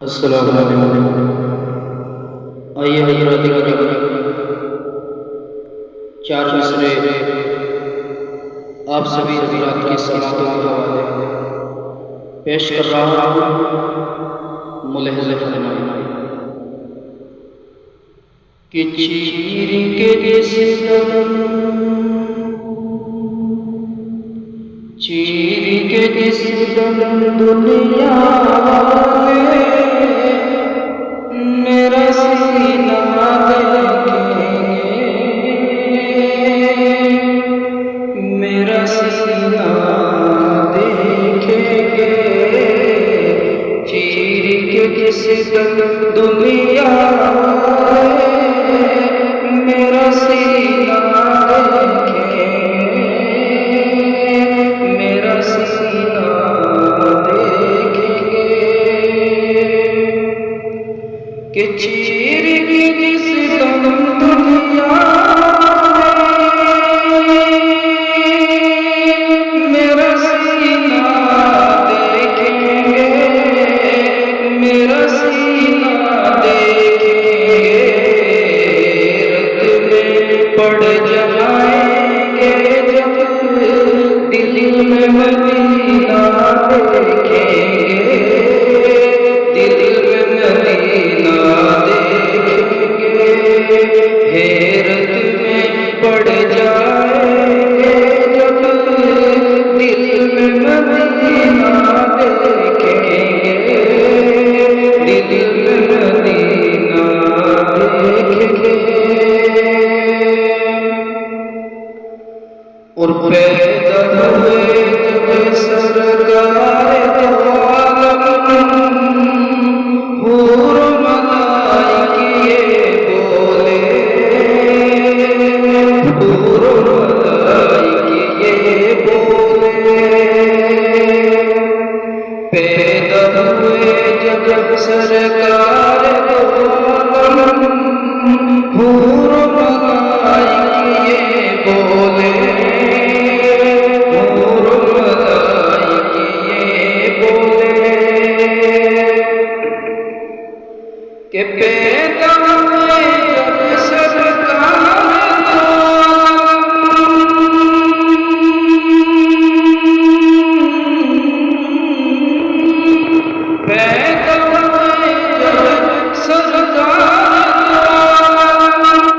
السلام علیکم۔ آئیے حضرات کرام، چار مصرے آپ سبھی حضرات کی سماعتوں کے حوالے پیش کر رہا ہوں، ملاحظہ فرمائیں کہ چیر کے جس دم دنیا والے میرا سینہ دیکھیں گے، میرا سینہ دیکھیں گے، چیر کے جس دم دنیا والے میرا سینہ دیکھیں گے، میرا سینہ دیکھیں گے، کہ چیر کی جس دم دنیا میرا سینہ دیکھیں گے، میرا سینہ دیکھیں گے، رت میں پڑ جائیں گے جب دل میں مدینہ دیکھیں گے، دل میں مدینہ دیکھیں گے، حیرت میں پڑ جائیں گے جب دل میں مدینہ دیکھیں گے، دل میں مدینہ دیکھیں گے، اور پیدا ہوئے جب سرکار دو عالم، حور و ملائکہ یہ بولے، حور و ملائکہ یہ بولے، پیدا ہوئے جب سرکار